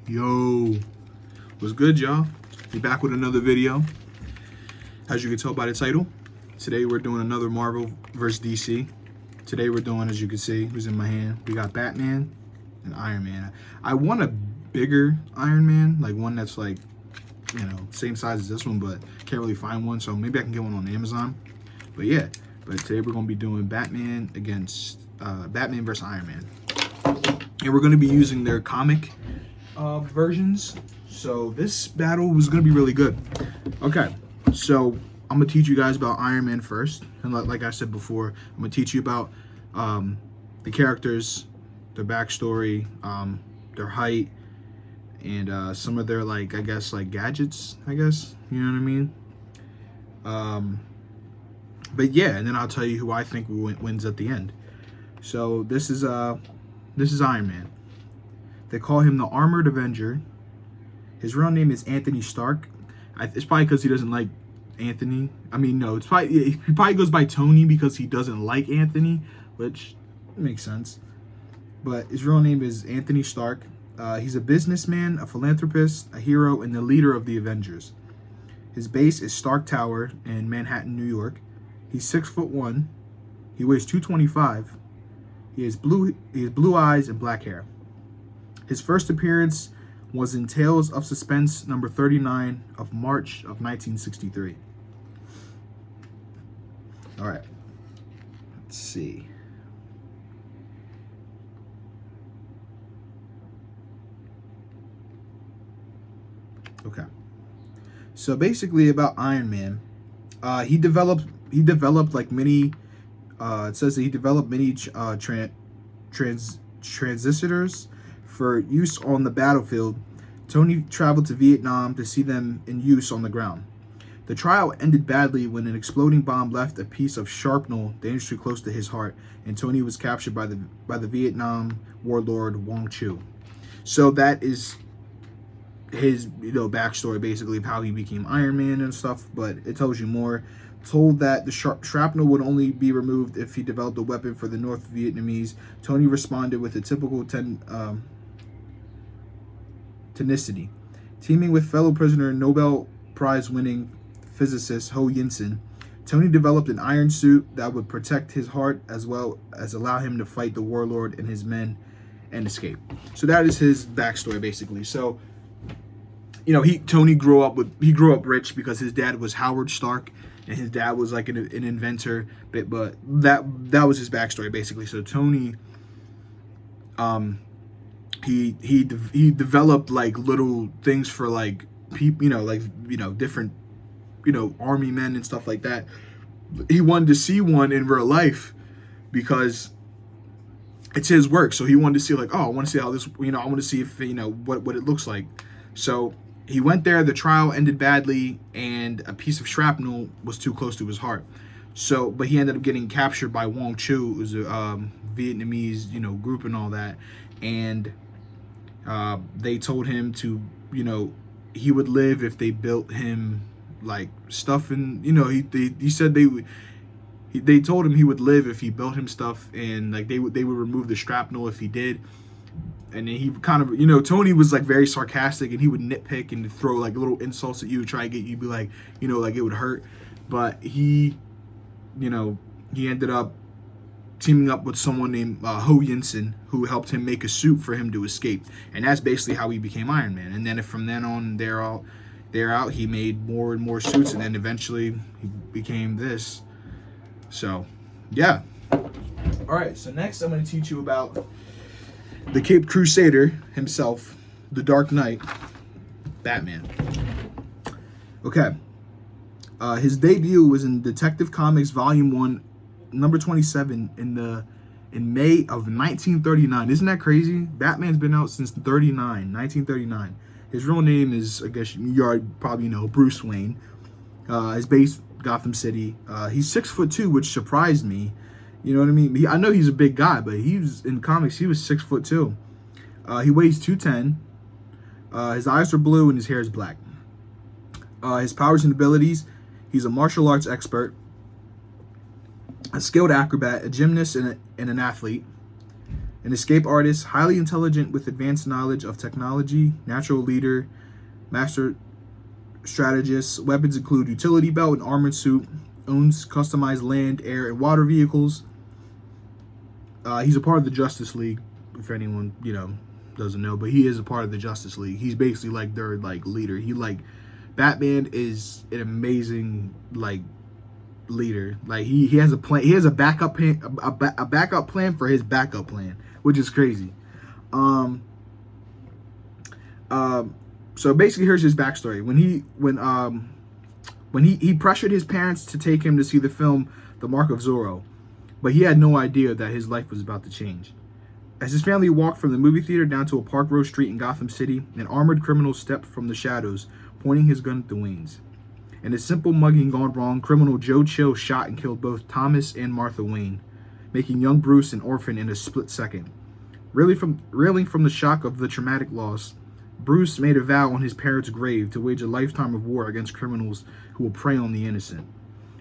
Yo, what's good, y'all? We back with another video. As you can tell by the title, today we're doing another Marvel vs. DC. Today we're doing, as you can see, who's in my hand, we got Batman and Iron Man. I want a bigger Iron Man, like one that's like, same size as this one, but can't really find one, so maybe I can get one on Amazon. But yeah, today we're going to be doing Batman against Batman vs. Iron Man. And we're going to be using their comic versions. So this battle was going to be really good. Okay, so I'm going to teach you guys about Iron Man first. And like I said before, I'm going to teach you about the characters, their backstory, their height, and some of their, like, I guess, like, gadgets, I guess. You know what I mean? But yeah, and then I'll tell you who I think wins at the end. So this is Iron Man. They call him the Armored Avenger. His real name is Anthony Stark. It's probably because he doesn't like Anthony. I mean, no, he probably goes by Tony because he doesn't like Anthony, which makes sense. But his real name is Anthony Stark. He's a businessman, a philanthropist, a hero, and the leader of the Avengers. His base is Stark Tower in Manhattan, New York. He's 6'1". He weighs 225. He has blue eyes and black hair. His first appearance was in Tales of Suspense number 39 of March of 1963. All right. Let's see. Okay. So basically about Iron Man, he developed like many it says that he developed many transistors for use on the battlefield. Tony traveled to Vietnam to see them in use on the ground. The trial ended badly when an exploding bomb left a piece of shrapnel dangerously close to his heart, and Tony was captured by the Vietnam warlord Wong Chu. So that is his backstory, basically, of how he became Iron Man and stuff, but it tells you more. Told that the shrapnel would only be removed if he developed a weapon for the North Vietnamese, Tony responded with a typical tenacity. Teaming with fellow prisoner Nobel Prize-winning physicist Ho Yinsen, Tony developed an iron suit that would protect his heart as well as allow him to fight the warlord and his men and escape. So that is his backstory, basically. So, Tony grew up rich because his dad was Howard Stark, and his dad was like an inventor, but that was his backstory, basically. So Tony, he developed like little things for like people, different, army men and stuff like that. He wanted to see one in real life because it's his work. So he wanted to see, like, oh, I want to see how this, I want to see if, what it looks like. So he went there. The trial ended badly, and a piece of shrapnel was too close to his heart. So, but he ended up getting captured by Wong Chu, who's a Vietnamese, group and all that. And they told him to, he would live if they built him like stuff, and he said they told him he would live if he built him stuff, and like they would remove the shrapnel if he did. And then he kind of, Tony was like very sarcastic, and he would nitpick and throw like little insults at you to try to get you to be like, like it would hurt. But he ended up teaming up with someone named Ho Yinsen, who helped him make a suit for him to escape. And that's basically how he became Iron Man. And then from then on, they're out, he made more and more suits, and then eventually he became this. So, yeah. All right, so next I'm going to teach you about the Caped Crusader himself, the Dark Knight, Batman. Okay. His debut was in Detective Comics Volume 1, number 27 in May of 1939. Isn't that crazy? Batman's been out since 1939. His real name is, I guess you already probably know, Bruce Wayne. His base, Gotham City. He's 6'2", which surprised me. You know what I mean? I know he's a big guy, but in comics, he was 6'2". He weighs 210. His eyes are blue and his hair is black. His powers and abilities: he's a martial arts expert, a skilled acrobat, a gymnast, and an athlete. An escape artist, highly intelligent with advanced knowledge of technology, natural leader, master strategist. Weapons include utility belt and armored suit. Owns customized land, air, and water vehicles. He's a part of the Justice League, if anyone doesn't know, but he is a part of the Justice League. He's basically like their like leader. Batman is an amazing like leader. Like he has a plan. He has a backup plan, a backup plan for his backup plan, which is crazy. So basically, here's his backstory. When he pressured his parents to take him to see the film The Mark of Zorro, but he had no idea that his life was about to change. As his family walked from the movie theater down to a Park Row street in Gotham City, an armored criminal stepped from the shadows, pointing his gun at the Waynes. In a simple mugging gone wrong, criminal Joe Chill shot and killed both Thomas and Martha Wayne, making young Bruce an orphan in a split second. Reeling from the shock of the traumatic loss, Bruce made a vow on his parents' grave to wage a lifetime of war against criminals who will prey on the innocent.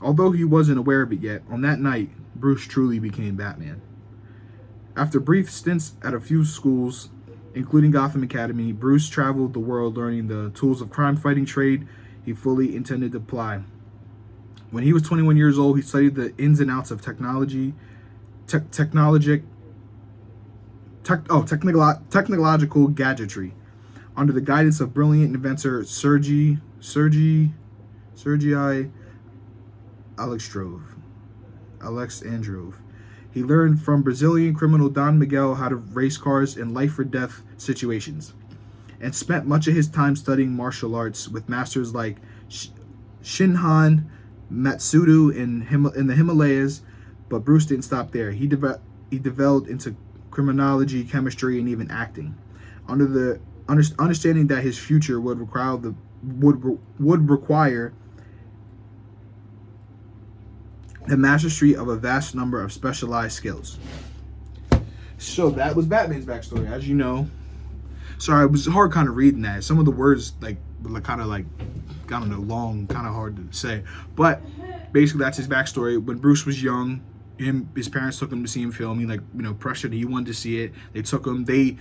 Although he wasn't aware of it yet, on that night, Bruce truly became Batman. After brief stints at a few schools, including Gotham Academy, Bruce traveled the world learning the tools of crime-fighting trade he fully intended to apply. When he was 21 years old, he studied the ins and outs of technological gadgetry under the guidance of brilliant inventor Sergei Alexandrov. He learned from Brazilian criminal Don Miguel how to race cars in life-or-death situations, and spent much of his time studying martial arts with masters like Shinhan Matsudo in the Himalayas. But Bruce didn't stop there. He developed into criminology, chemistry, and even acting. Under the understanding that his future would require the mastery of a vast number of specialized skills. So that was Batman's backstory, as you know. Sorry, it was hard kind of reading that. Some of the words kind of long, kind of hard to say. But basically, that's his backstory. When Bruce was young, his parents took him to see him film. He pressured. He wanted to see it. They took him. They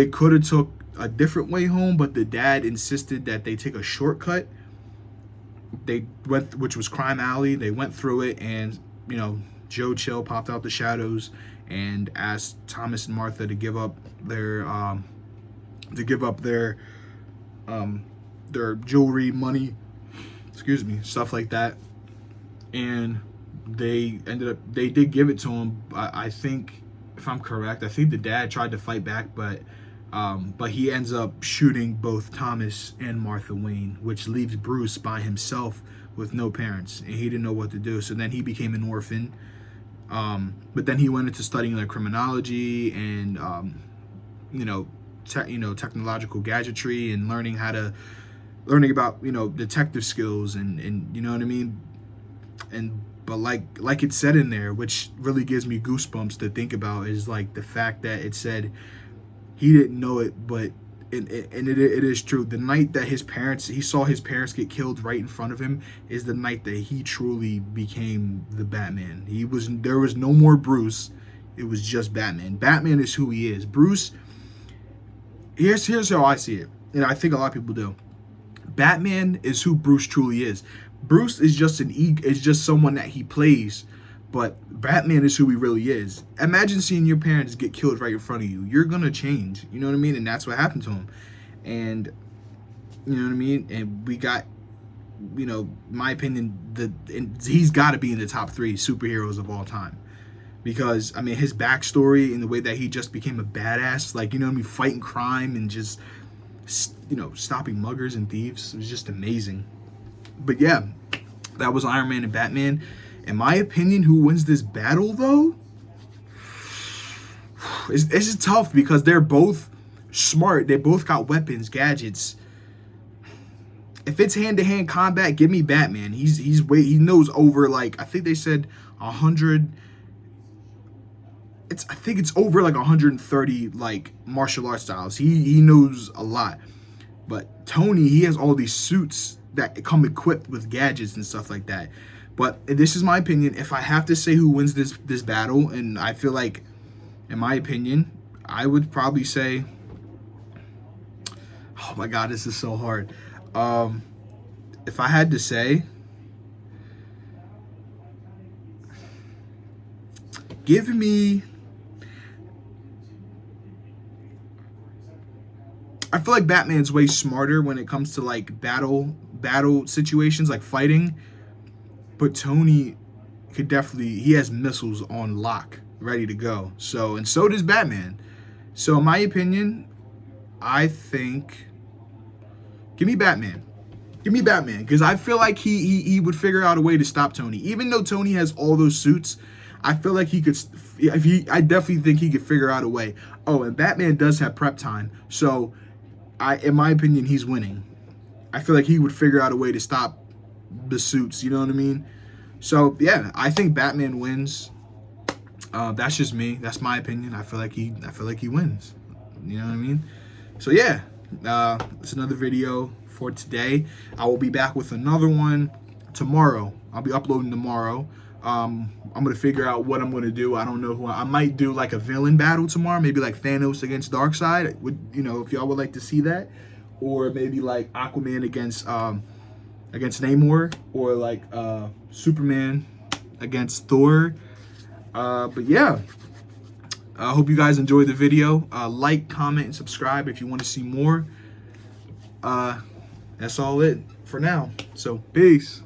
could have took a different way home, but the dad insisted that they take a shortcut. They went, which was Crime Alley. They went through it, and Joe Chill popped out the shadows and asked Thomas and Martha to give up their jewelry, money, stuff like that. And they did give it to him. I think, if I'm correct, I think the dad tried to fight back, but he ends up shooting both Thomas and Martha Wayne, which leaves Bruce by himself with no parents, and he didn't know what to do. So then he became an orphan. But then he went into studying like criminology and technological gadgetry, and learning about detective skills and you know what I mean. But like it said in there, which really gives me goosebumps to think about, is like the fact that it said he didn't know it, but it is true. The night that he saw his parents get killed right in front of him is the night that he truly became the Batman. There was no more Bruce. It was just Batman. Batman is who he is. Bruce, here's how I see it, and I think a lot of people do. Batman is who Bruce truly is. Bruce is just someone that he plays, but Batman is who he really is. Imagine seeing your parents get killed right in front of you. You're gonna change, you know what I mean? And that's what happened to him. And you know what I mean? And we got, my opinion, he's got to be in the top 3 superheroes of all time. Because, his backstory and the way that he just became a badass, fighting crime and just, stopping muggers and thieves. It was just amazing. But yeah, that was Iron Man and Batman. In my opinion, who wins this battle, though? It's tough because they're both smart. They both got weapons, gadgets. If it's hand-to-hand combat, give me Batman. He knows over, I think they said 100. I think it's over 130 martial arts styles. He knows a lot. But Tony, he has all these suits that come equipped with gadgets and stuff like that. But this is my opinion. If I have to say who wins this battle, and I feel like in my opinion, I would probably say, oh my God, this is so hard. If I had to say, give me, I feel like Batman's way smarter when it comes to like battle situations, like fighting. But Tony could definitely, he has missiles on lock, ready to go. So, and so does Batman. So in my opinion, I think, give me Batman. Give me Batman, because I feel like he would figure out a way to stop Tony. Even though Tony has all those suits, I feel like he could. If he, I definitely think he could figure out a way. Oh, and Batman does have prep time, so in my opinion, he's winning. I feel like he would figure out a way to stop the suits. You know what I mean? So yeah, I think Batman wins. That's just me. That's my opinion. I feel like he wins. You know what I mean? So yeah, it's another video for today. I will be back with another one tomorrow. I'll be uploading tomorrow. I'm gonna figure out what I'm gonna do. I don't know who I might do, like a villain battle tomorrow. Maybe like Thanos against Darkseid. Would, you know, if y'all would like to see that, or maybe like Aquaman against Namor, or like Superman against Thor. But yeah, I hope you guys enjoyed the video. Like, comment, and subscribe if you want to see more. That's all it for now. So peace.